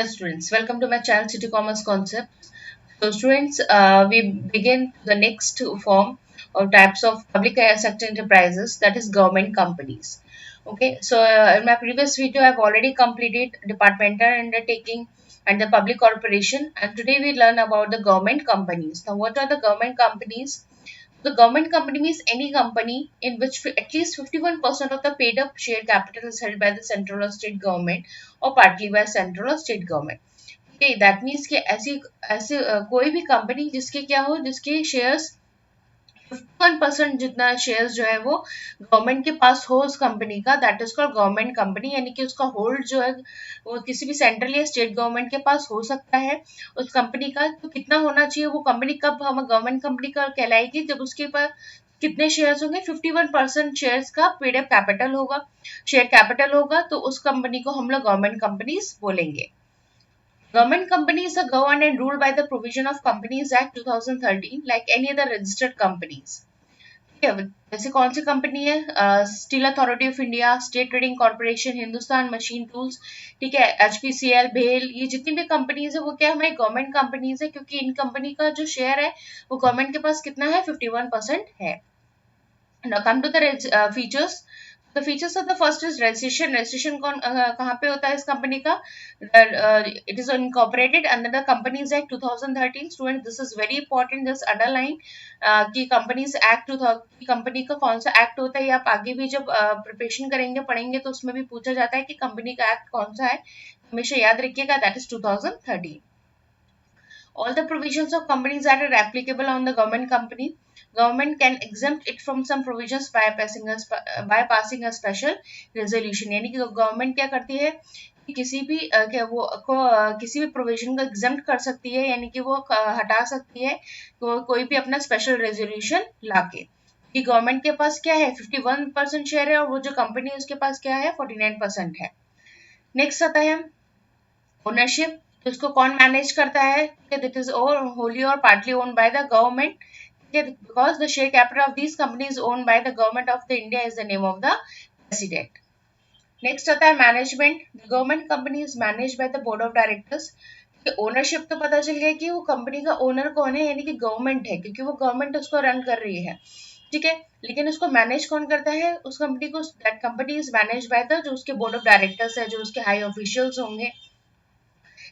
Students, welcome to my channel City Commerce Concepts. So students, we begin the next form or types of public sector enterprises, that is government companies. Okay, so in my previous video I've already completed departmental undertaking and the public corporation, and today we learn about the government companies. Now what are the government companies? The government company means any company in which at least 51% of the paid up share capital is held by the central or state government or partly by central or state government. Okay, that means कि ऐसी ऐसे कोई भी company जिसके क्या हो, जिसके shares 51% जितना शेयर्स जो है वो गवर्नमेंट के पास हो उस कंपनी का, that is called government company. यानी कि उसका होल्ड जो है वो किसी भी सेंट्रल या स्टेट गवर्नमेंट के पास हो सकता है उस कंपनी का। तो कितना होना चाहिए वो कंपनी, कब हम गवर्नमेंट कंपनी का कहलाएगी, जब उसके पास कितने शेयर्स होंगे, 51% शेयर्स का पेड अप कैपिटल होगा, शेयर कैपिटल होगा, तो उस कंपनी को हम लोग गवर्नमेंट कंपनीज बोलेंगे। Government companies are governed and ruled by the provision of Companies Act 2013 like any other registered companies. ठीक है, जैसे कौन सी कंपनी है, steel authority of India, state trading corporation, Hindustan machine tools, ठीक है, एचपीसीएल, भेल, ये जितनी भी कंपनीज है वो क्या हमारी गवर्नमेंट कंपनीज है, क्योंकि इन कंपनी का जो शेयर है वो गवर्नमेंट के पास कितना है, 51% है। Now come to the features. The features of the first is registration. Registration कौन कहाँ पे होता है इस कंपनी का? It is incorporated under the Companies Act 2013. Students, this is very important. Just underline कि Companies Act 2000 की कंपनी का कौन सा एक्ट होता है। ये आप आगे भी जब प्रिपरेशन करेंगे पढ़ेंगे तो उसमें भी पूछा जाता है कि कंपनी का एक्ट कौन सा है, हमेशा याद रखिएगा, that is 2013. All the provisions of Companies Act are applicable on the government company. Government can exempt it from some provisions by passing a special resolution. यानी कि गवर्नमेंट क्या करती है कि किसी भी किसी भी प्रोविजन को एग्जेम्प्ट कर सकती है, यानी कि वो हटा सकती है तो कोई भी अपना स्पेशल रेजोल्यूशन लाके। कि गवर्नमेंट के पास क्या है, 51% शेयर है और वो जो कंपनी है उसके पास क्या है, 49% है। नेक्स्ट आता है ओनरशिप। तो इसको कौन मैनेज करता है, दिट इज होली और partly owned by the government, because the share capital of these companies owned by the government of the India is the name of the president. Next आता है management. The government company is manage by the board of directors. Ownership तो पता चल गया कि वो company का owner कौन है, यानी कि गवर्नमेंट है, क्योंकि वो गवर्नमेंट उसको रन कर रही है, ठीक है। लेकिन उसको मैनेज कौन करता है, उस कंपनी को, that company is manage by the, जो उसके बोर्ड ऑफ डायरेक्टर्स है, जो उसके हाई ऑफिशियल्स होंगे,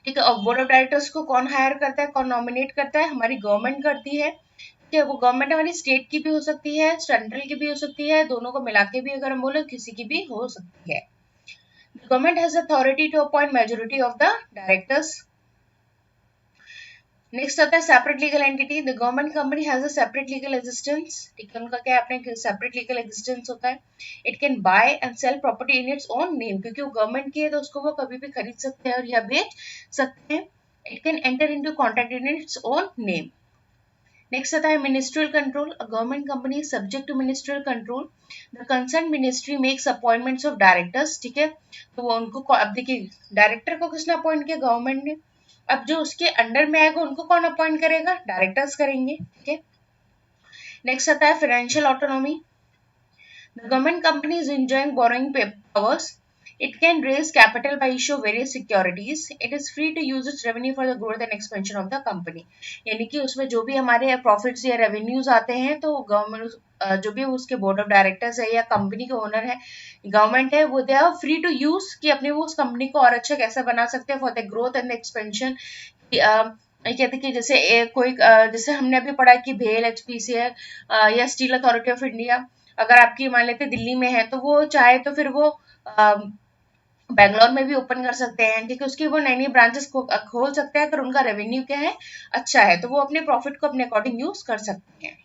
ठीक है। और बोर्ड ऑफ डायरेक्टर्स को कौन हायर करता है, कौन नॉमिनेट करता है, हमारी गवर्नमेंट करती है, ठीक है। वो गवर्नमेंट हमारी स्टेट की भी हो सकती है, सेंट्रल की भी हो सकती है, दोनों को मिला के भी अगर हम बोले किसी की भी हो सकती है। Government has authority to appoint majority of the directors. Next आता है separate legal entity. The government company has a separate legal existence, ठीक है, उनका क्या अपने सेपरेट लीगल एग्जिस्टेंस होता है। It can buy and sell property in its own name, क्योंकि वो गवर्नमेंट की है तो उसको वो कभी भी खरीद सकते हैं और या बेच सकते हैं। It can enter into contract in its own name. Next आता है ministerial control. A government company is subject to ministerial control. The concern ministry makes appointments of directors, ठीक है। तो वो उनको, अब देखिए डायरेक्टर को किसने अपॉइंट किया, गवर्नमेंट ने। अब जो उसके अंडर में आएगा उनको कौन अपॉइंट करेगा, डायरेक्टर्स करेंगे, ठीक है। नेक्स्ट आता है financial autonomy. The government company is enjoying borrowing powers. It can raise capital by issue of various securities. It is free to use its revenue for the growth and expansion of the company. यानी कि उसमें जो भी हमारे profits या revenues आते हैं तो गवर्नमेंट जो भी उसके बोर्ड ऑफ डायरेक्टर्स है या कंपनी के ओनर है, गवर्नमेंट है, वो they are free to use कि अपने वो उस कंपनी को और अच्छा कैसे बना सकते हैं for the growth and expansion. कहते कि जैसे कोई जैसे हमने अभी पढ़ा कि भेल, एचपीसीएल या स्टील अथॉरिटी ऑफ इंडिया अगर आपकी मान लेते दिल्ली में है तो वो चाहे तो फिर वो बैंगलोर में भी ओपन कर सकते हैं, क्योंकि उसकी वो नई नई ब्रांचेस खोल सकते हैं। अगर उनका रेवेन्यू क्या है, अच्छा है, तो वो अपने प्रॉफिट को अपने अकॉर्डिंग यूज कर सकते हैं।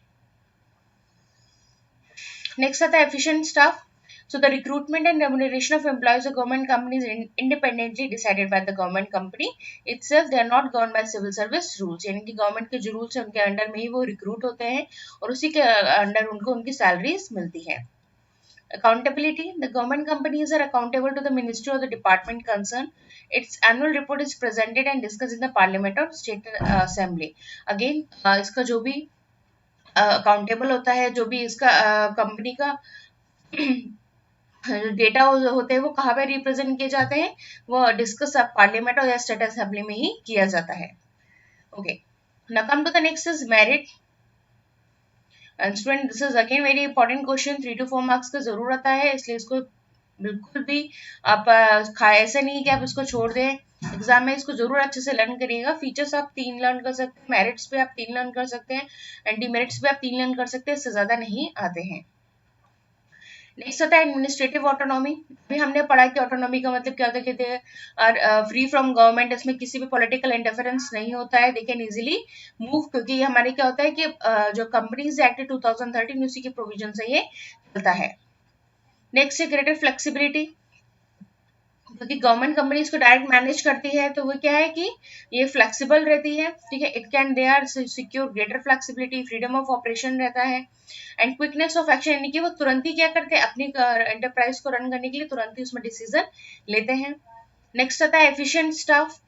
नेक्स्ट आता है efficient staff. So the recruitment and remuneration of employees of government companies is independently decided by the government company itself. They are not governed by civil service rules. यानी कि government के जो rules हैं उनके under में ही वो recruit होते हैं और उसी के अंडर उनको उनकी सैलरीज मिलती है। Accountability. The government companies are accountable to the ministry or the department concerned. Its annual report is presented and discussed in the parliament or state assembly. Again, इसका जो भी अकाउंटेबल होता है, जो भी इसका कंपनी का डेटा होते हैं वो कहाँ पे रिप्रेजेंट किए जाते हैं, वो डिस्कस पार्लियामेंट और या स्टेट असेंबली में ही किया जाता है। Okay, now come to the next is merit. And student this is again very important question, 3 to 4 marks का जरूर आता है, इसलिए इसको बिल्कुल भी आप ऐसा नहीं कि आप इसको छोड़ दें, एग्जाम में इसको जरूर अच्छे से लर्न करिएगा। फीचर्स आप 3 लर्न कर सकते हैं, मेरिट्स पे आप 3 लर्न कर सकते हैं, एंड डीमेरिट्स पे आप 3 लर्न कर सकते हैं, इससे ज्यादा नहीं आते हैं। नेक्स्ट आता है एडमिनिस्ट्रेटिव ऑटोनॉमी। अभी हमने पढ़ा कि ऑटोनॉमी का मतलब क्या होता है, और फ्री फ्रॉम गवर्नमेंट, इसमें किसी भी पॉलिटिकल इंटरफेरेंस नहीं होता है, दे कैन इजीली मूव, क्योंकि ये हमारे क्या होता है कि जो कंपनीज एक्ट 2013 उसी के प्रोविजन से ये चलता है। नेक्स्ट है ग्रेटर फ्लेक्सिबिलिटी, क्योंकि गवर्नमेंट कंपनी इसको डायरेक्ट मैनेज करती है तो वो क्या है कि ये फ्लेक्सिबल रहती है, ठीक है। It can they are secure greater flexibility, freedom of operation रहता है, एंड क्विकनेस ऑफ एक्शन, यानी कि वो तुरंत ही क्या करते हैं, अपनी एंटरप्राइज को रन करने के लिए तुरंत ही उसमें डिसीजन लेते हैं। नेक्स्ट आता है एफिशिएंट स्टाफ,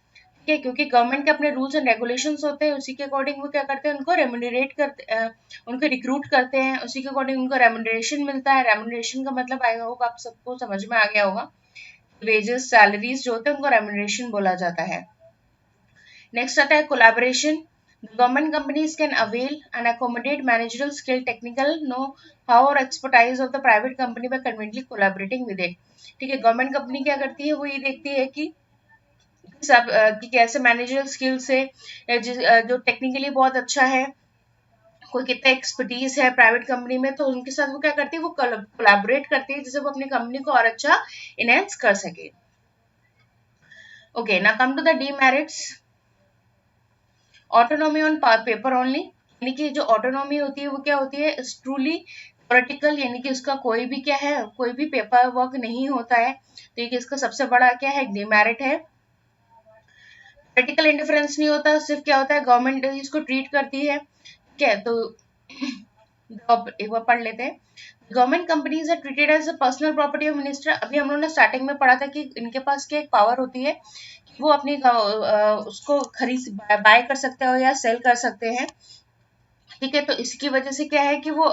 ठीक है, क्योंकि गवर्नमेंट के अपने रूल्स एंड रेगुलेशंस होते हैं, उसी के अकॉर्डिंग वो क्या करते हैं, उनको रेम्यूनरेट करते, उनको रिक्रूट करते हैं, उसी के अकॉर्डिंग उनको रेम्यूनरेशन मिलता है। रेम्यूनरेशन का मतलब आई होप आप सबको समझ में आ गया होगा, वेजेस सैलरीज जो होते हैं उनको रेम्यूनरेशन बोला जाता है। नेक्स्ट आता है collaboration, government companies can avail and accommodate managerial skill, technical know how और expertise of the private company by conveniently collaborating with it, ठीक है। गवर्नमेंट कंपनी क्या करती है, वो ये देखती है कि सब कि कैसे मैनेजरल स्किल से जो टेक्निकली बहुत अच्छा है, कोई कितना एक्सपर्टीज है प्राइवेट कंपनी में, तो उनके साथ वो क्या करती है, वो कोलैबोरेट करती है जिससे वो अपनी कंपनी को और अच्छा इनहेंस कर सके। Okay, now come to the demerits. Autonomy on paper only, यानी कि जो ऑटोनॉमी होती है वो क्या होती है, ट्रूली थ्योरेटिकल, यानी कि उसका कोई भी क्या है, कोई भी पेपर वर्क नहीं होता है, तो ये इसका सबसे बड़ा क्या है, डीमेरिट है। प्रैक्टिकल इंटरफेरेंस नहीं होता, सिर्फ क्या होता है, गवर्नमेंट इसको ट्रीट करती है, ठीक है। तो एक बार पढ़ लेते हैं। Government companies are treated as a personal property of minister. अभी हम लोगों ने स्टार्टिंग में पढ़ा था कि इनके पास क्या एक पावर होती है कि वो अपनी उसको खरीद बाय कर सकते हो या सेल कर सकते हैं, ठीक है। तो इसकी वजह से क्या है कि वो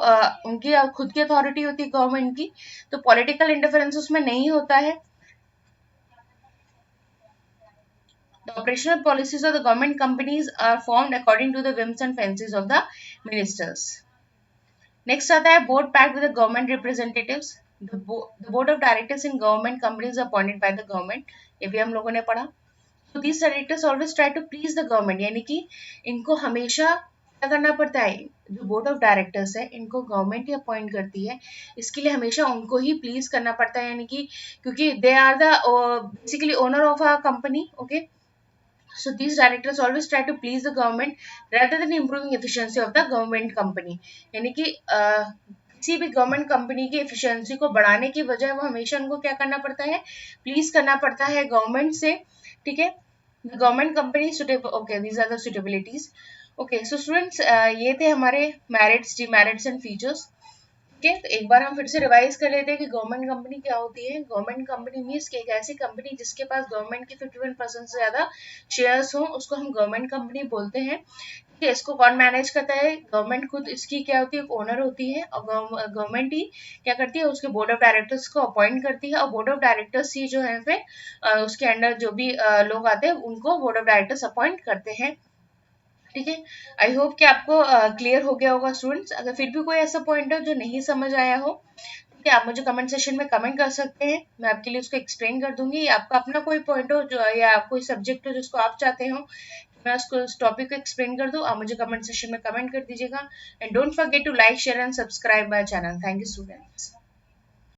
उनकी खुद की अथॉरिटी होती है गवर्नमेंट की, तो पॉलिटिकल इंटरफेरेंस उसमें नहीं होता है। The operational policies of the government companies are formed according to the whims and fancies of the ministers. Next आता है board packed with the government representatives. The board of directors in government companies are appointed by the government. ये भी हम लोगों ने पढ़ा। So these directors always try to please the government, यानी कि इनको हमेशा क्या करना पड़ता है, जो बोर्ड ऑफ डायरेक्टर्स है इनको गवर्नमेंट ही अपॉइंट करती है, इसके लिए हमेशा उनको ही प्लीज करना पड़ता है, यानी कि क्योंकि they are the basically owner of a company, okay. So these directors always try to please the government rather than improving efficiency of the government company. यानी कि किसी भी गवर्नमेंट कंपनी की एफिशिएंसी को बढ़ाने की बजाय वो हमेशा उनको क्या करना पड़ता है, प्लीज करना पड़ता है गवर्नमेंट से, ठीक है। Government company suitable, okay, these are the suitabilities. Okay, so students ये थे हमारे मेरिट्स, डीमेरिट्स एंड फीचर्स, ठीक है। तो एक बार हम फिर से रिवाइज कर लेते हैं कि गवर्नमेंट कंपनी क्या होती है। गवर्नमेंट कंपनी मीन्स कि एक ऐसी कंपनी जिसके पास गवर्नमेंट के 51% से ज्यादा शेयर्स हों, उसको हम गवर्नमेंट कंपनी बोलते हैं, ठीक है। इसको कौन मैनेज करता है, गवर्नमेंट खुद इसकी क्या होती है, ओनर होती है, और गवर्नमेंट ही क्या करती है, उसके बोर्ड ऑफ डायरेक्टर्स को अपॉइंट करती है, और बोर्ड ऑफ डायरेक्टर्स ही जो है फिर उसके अंडर जो भी लोग आते हैं उनको बोर्ड ऑफ डायरेक्टर्स अपॉइंट करते हैं, ठीक है। आई होप कि आपको क्लियर हो गया होगा स्टूडेंट्स। अगर फिर भी कोई ऐसा पॉइंट हो जो नहीं समझ आया हो, ठीक है, आप मुझे कमेंट सेशन में कमेंट कर सकते हैं, मैं आपके लिए उसको एक्सप्लेन कर दूंगी। या आपका अपना कोई पॉइंट हो जो, या कोई सब्जेक्ट हो जिसको आप चाहते हो मैं उसको उस टॉपिक को एक्सप्लेन कर दूं, आप मुझे कमेंट सेशन में कमेंट कर दीजिएगा। And don't forget to like, share and subscribe my channel. Thank you students.